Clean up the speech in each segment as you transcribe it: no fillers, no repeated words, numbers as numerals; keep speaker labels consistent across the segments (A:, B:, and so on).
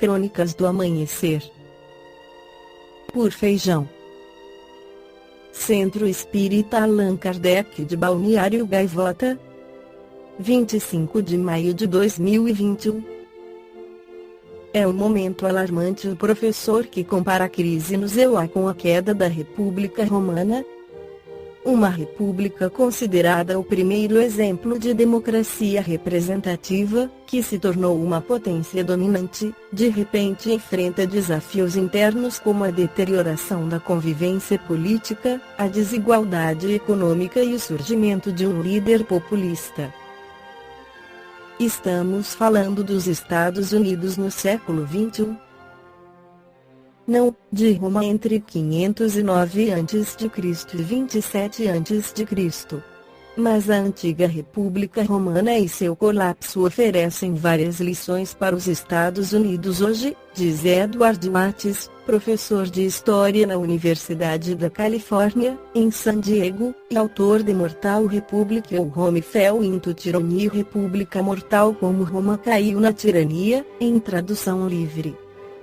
A: Crônicas do Amanhecer. Por Feijão. Centro Espírita Allan Kardec de Balneário Gaivota, 25 de maio de 2021. É um momento alarmante o professor que compara a crise no EUA com a queda da República Romana. Uma república considerada o primeiro exemplo de democracia representativa, que se tornou uma potência dominante, de repente enfrenta desafios internos como a deterioração da convivência política, a desigualdade econômica e o surgimento de um líder populista. Estamos falando dos Estados Unidos no século XXI. Não, de Roma entre 509 a.C. e 27 a.C. Mas a antiga República Romana e seu colapso oferecem várias lições para os Estados Unidos hoje, diz Edward Watts, professor de História na Universidade da Califórnia, em San Diego, e autor de Mortal Republic ou Rome Fell into Tyranny, República Mortal, como Roma caiu na tirania, em tradução livre.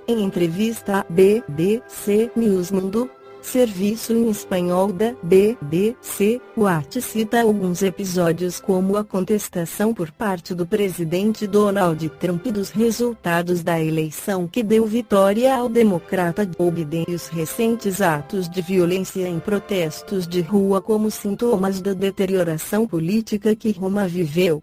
A: Em entrevista à BBC News Mundo, serviço em espanhol da BBC, Watts cita alguns episódios como a contestação por parte do presidente Donald Trump dos resultados da eleição que deu vitória ao democrata Joe Biden e os recentes atos de violência em protestos de rua como sintomas da deterioração política que Roma viveu.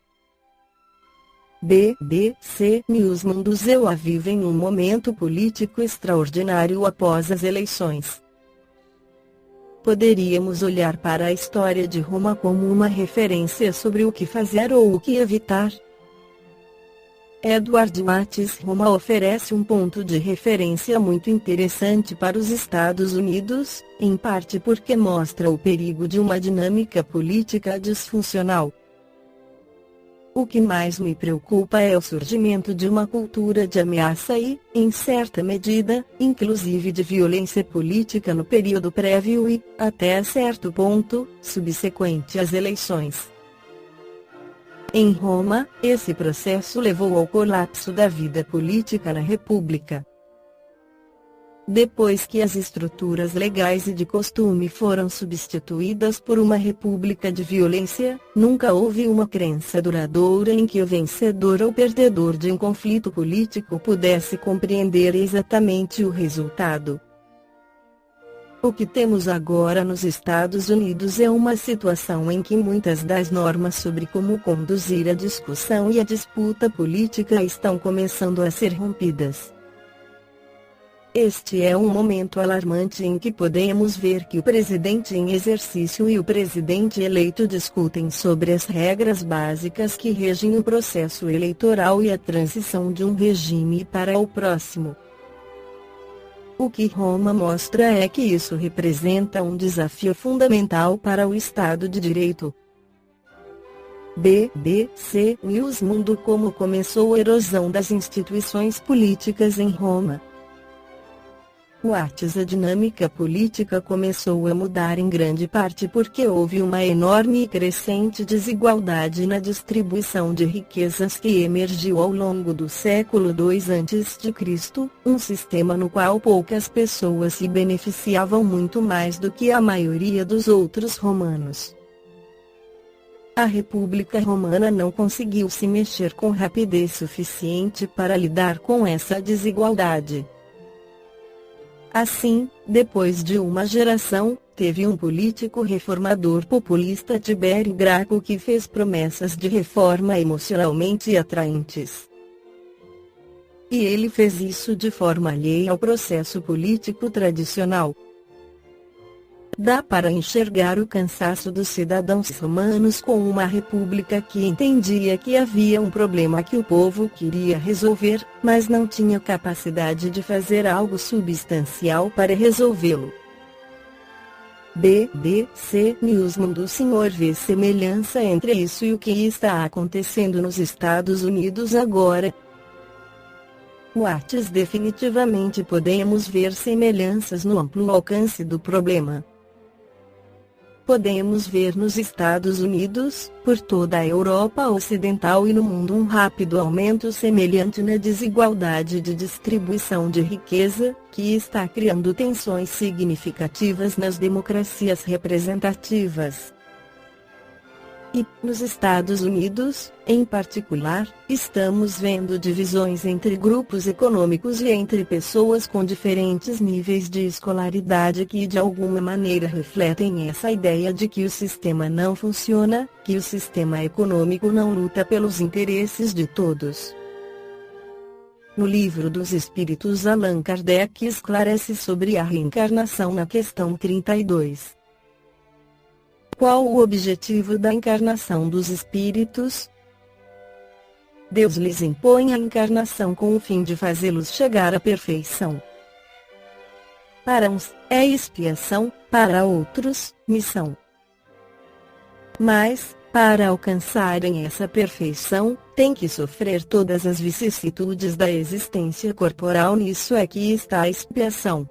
A: BBC News Mundo EUA vive em um momento político extraordinário após as eleições. Poderíamos olhar para a história de Roma como uma referência sobre o que fazer ou o que evitar. Edward Watts. Roma oferece um ponto de referência muito interessante para os Estados Unidos, em parte porque mostra o perigo de uma dinâmica política disfuncional. O que mais me preocupa é o surgimento de uma cultura de ameaça e, em certa medida, inclusive de violência política no período prévio e, até certo ponto, subsequente às eleições. Em Roma, esse processo levou ao colapso da vida política na República. Depois que as estruturas legais e de costume foram substituídas por uma república de violência, nunca houve uma crença duradoura em que o vencedor ou perdedor de um conflito político pudesse compreender exatamente o resultado. O que temos agora nos Estados Unidos é uma situação em que muitas das normas sobre como conduzir a discussão e a disputa política estão começando a ser rompidas. Este é um momento alarmante em que podemos ver que o presidente em exercício e o presidente eleito discutem sobre as regras básicas que regem o processo eleitoral e a transição de um regime para o próximo. O que Roma mostra é que isso representa um desafio fundamental para o Estado de Direito. BBC News Mundo. Como começou a erosão das instituições políticas em Roma. Watts. A dinâmica política começou a mudar em grande parte porque houve uma enorme e crescente desigualdade na distribuição de riquezas que emergiu ao longo do século II a.C., um sistema no qual poucas pessoas se beneficiavam muito mais do que a maioria dos outros romanos. A República Romana não conseguiu se mexer com rapidez suficiente para lidar com essa desigualdade. Assim, depois de uma geração, teve um político reformador populista, Tibério Graco, que fez promessas de reforma emocionalmente atraentes. E ele fez isso de forma alheia ao processo político tradicional. Dá para enxergar o cansaço dos cidadãos romanos com uma república que entendia que havia um problema que o povo queria resolver, mas não tinha capacidade de fazer algo substancial para resolvê-lo. BBC News Mundo. O senhor vê semelhança entre isso e o que está acontecendo nos Estados Unidos agora? Watts. Definitivamente podemos ver semelhanças no amplo alcance do problema. podemos ver nos Estados Unidos, por toda a Europa Ocidental e no mundo um rápido aumento semelhante na desigualdade de distribuição de riqueza, que está criando tensões significativas nas democracias representativas. E, nos Estados Unidos, em particular, estamos vendo divisões entre grupos econômicos e entre pessoas com diferentes níveis de escolaridade que de alguma maneira refletem essa ideia de que o sistema não funciona, que o sistema econômico não luta pelos interesses de todos. No Livro dos Espíritos, Allan Kardec esclarece sobre a reencarnação na questão 32. Qual o objetivo da encarnação dos espíritos? Deus lhes impõe a encarnação com o fim de fazê-los chegar à perfeição. Para uns, é expiação, para outros, missão. Mas, para alcançarem essa perfeição, têm que sofrer todas as vicissitudes da existência corporal. Nisso é que está a expiação.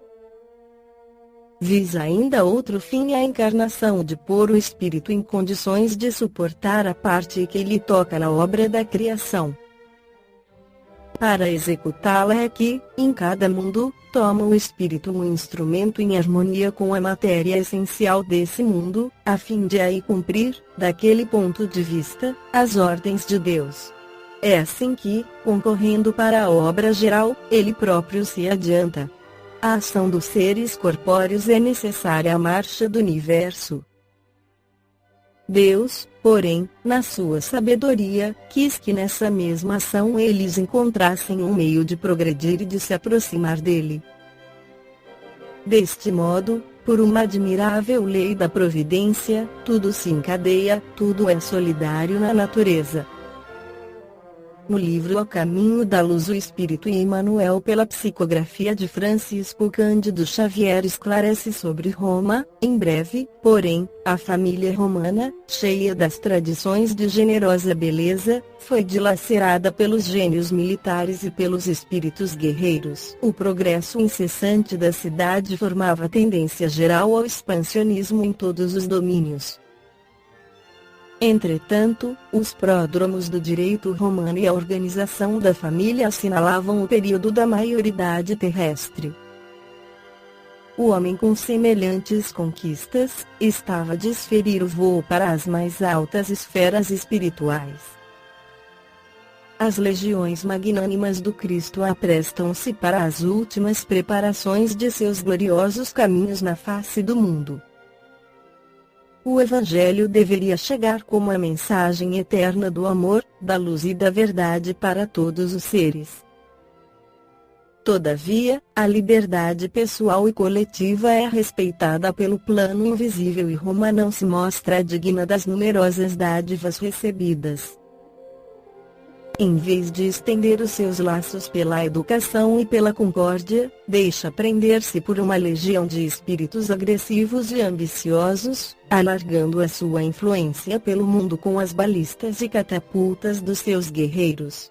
A: Visa ainda outro fim, a encarnação de pôr o espírito em condições de suportar a parte que lhe toca na obra da criação. Para executá-la é que, em cada mundo, toma o espírito um instrumento em harmonia com a matéria essencial desse mundo, a fim de aí cumprir, daquele ponto de vista, as ordens de Deus. É assim que, concorrendo para a obra geral, ele próprio se adianta. A ação dos seres corpóreos é necessária à marcha do universo. Deus, porém, na sua sabedoria, quis que nessa mesma ação eles encontrassem um meio de progredir e de se aproximar dele. Deste modo, por uma admirável lei da providência, tudo se encadeia, tudo é solidário na natureza. No livro O Caminho da Luz, o Espírito Emmanuel, pela psicografia de Francisco Cândido Xavier, esclarece sobre Roma. Em breve, porém, a família romana, cheia das tradições de generosa beleza, foi dilacerada pelos gênios militares e pelos espíritos guerreiros. O progresso incessante da cidade formava tendência geral ao expansionismo em todos os domínios. Entretanto, os pródromos do direito romano e a organização da família assinalavam o período da maioridade terrestre. O homem, com semelhantes conquistas, estava a desferir o voo para as mais altas esferas espirituais. As legiões magnânimas do Cristo aprestam-se para as últimas preparações de seus gloriosos caminhos na face do mundo. O Evangelho deveria chegar como a mensagem eterna do amor, da luz e da verdade para todos os seres. Todavia, a liberdade pessoal e coletiva é respeitada pelo plano invisível e Roma não se mostra digna das numerosas dádivas recebidas. Em vez de estender os seus laços pela educação e pela concórdia, deixa prender-se por uma legião de espíritos agressivos e ambiciosos, alargando a sua influência pelo mundo com as balistas e catapultas dos seus guerreiros.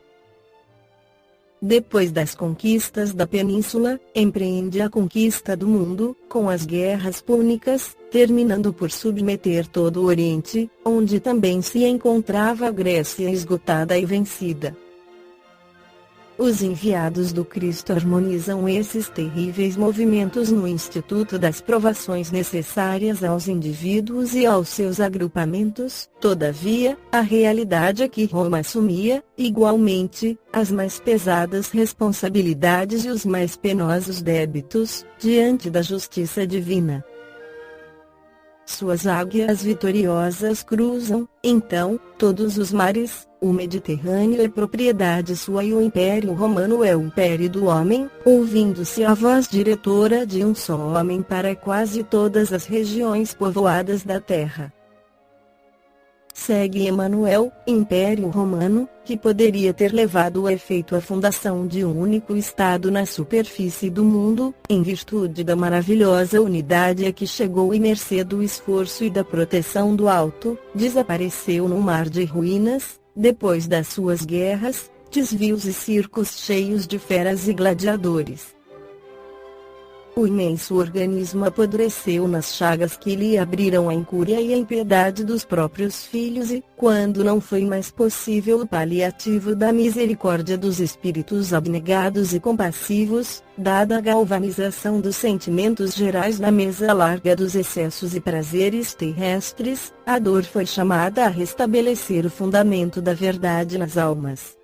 A: Depois das conquistas da península, empreende a conquista do mundo, com as guerras púnicas, terminando por submeter todo o Oriente, onde também se encontrava a Grécia esgotada e vencida. Os enviados do Cristo harmonizam esses terríveis movimentos no Instituto das Provações necessárias aos indivíduos e aos seus agrupamentos. Todavia, a realidade é que Roma assumia, igualmente, as mais pesadas responsabilidades e os mais penosos débitos, diante da justiça divina. Suas águias vitoriosas cruzam, então, todos os mares. O Mediterrâneo é propriedade sua e o Império Romano é o império do homem, ouvindo-se a voz diretora de um só homem para quase todas as regiões povoadas da terra. Segue Emmanuel, Império Romano, que poderia ter levado a efeito a fundação de um único Estado na superfície do mundo, em virtude da maravilhosa unidade a que chegou e mercê do esforço e da proteção do alto, desapareceu no mar de ruínas, depois das suas guerras, desvios e circos cheios de feras e gladiadores. O imenso organismo apodreceu nas chagas que lhe abriram a incúria e a impiedade dos próprios filhos e, quando não foi mais possível o paliativo da misericórdia dos espíritos abnegados e compassivos, dada a galvanização dos sentimentos gerais na mesa larga dos excessos e prazeres terrestres, a dor foi chamada a restabelecer o fundamento da verdade nas almas.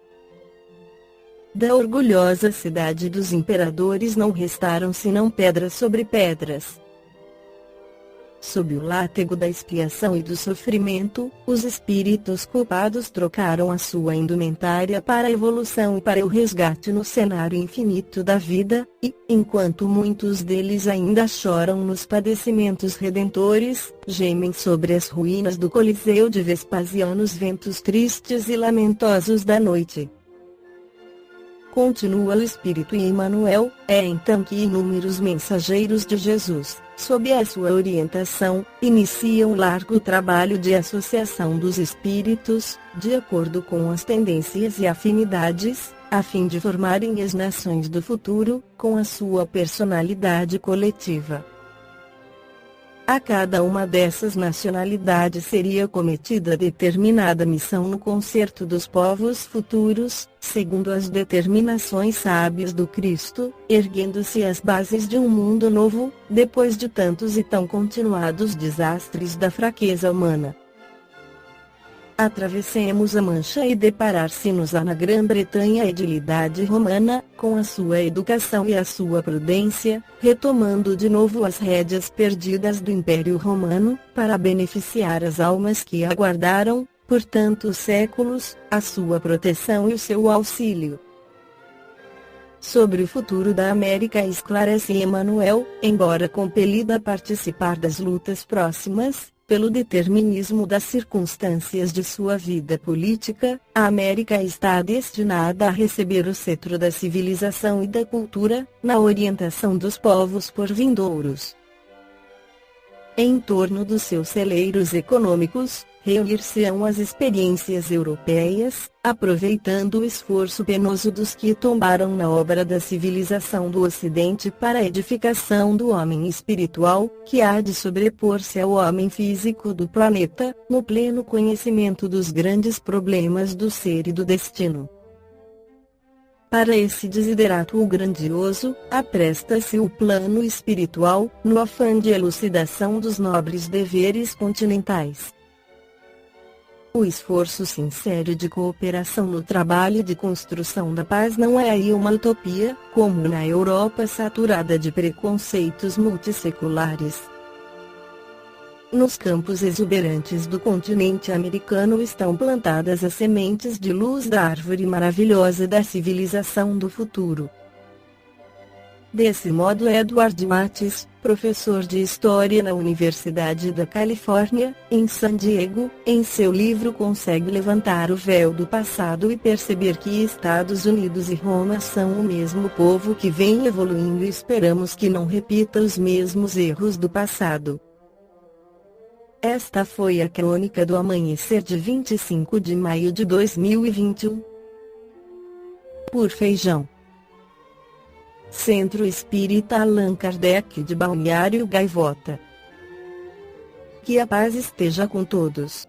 A: Da orgulhosa cidade dos imperadores não restaram senão pedras sobre pedras. Sob o látego da expiação e do sofrimento, os espíritos culpados trocaram a sua indumentária para a evolução e para o resgate no cenário infinito da vida, e, enquanto muitos deles ainda choram nos padecimentos redentores, gemem sobre as ruínas do Coliseu de Vespasiano os ventos tristes e lamentosos da noite. Continua o Espírito e Emmanuel, é então que inúmeros mensageiros de Jesus, sob a sua orientação, iniciam um largo trabalho de associação dos espíritos, de acordo com as tendências e afinidades, a fim de formarem as nações do futuro, com a sua personalidade coletiva. A cada uma dessas nacionalidades seria cometida determinada missão no concerto dos povos futuros, segundo as determinações sábias do Cristo, erguendo-se as bases de um mundo novo, depois de tantos e tão continuados desastres da fraqueza humana. Atravessemos a Mancha e deparar-se-nos-á na Grã-Bretanha a edilidade romana, com a sua educação e a sua prudência, retomando de novo as rédeas perdidas do Império Romano, para beneficiar as almas que aguardaram, por tantos séculos, a sua proteção e o seu auxílio. Sobre o futuro da América esclarece Emmanuel, embora compelida a participar das lutas próximas, pelo determinismo das circunstâncias de sua vida política, a América está destinada a receber o cetro da civilização e da cultura, na orientação dos povos por vindouros. Em torno dos seus celeiros econômicos, reunir-se-ão as experiências europeias, aproveitando o esforço penoso dos que tombaram na obra da civilização do Ocidente para a edificação do homem espiritual, que há de sobrepor-se ao homem físico do planeta, no pleno conhecimento dos grandes problemas do ser e do destino. Para esse desiderato grandioso, apresta-se o plano espiritual, no afã de elucidação dos nobres deveres continentais. O esforço sincero de cooperação no trabalho de construção da paz não é aí uma utopia, como na Europa saturada de preconceitos multisseculares. Nos campos exuberantes do continente americano estão plantadas as sementes de luz da árvore maravilhosa da civilização do futuro. Desse modo, Edward Mattis, professor de História na Universidade da Califórnia, em San Diego, em seu livro consegue levantar o véu do passado e perceber que Estados Unidos e Roma são o mesmo povo que vem evoluindo e esperamos que não repita os mesmos erros do passado. Esta foi a crônica do amanhecer de 25 de maio de 2021. Por Feijão. Centro Espírita Allan Kardec de Balneário Gaivota. Que a paz esteja com todos.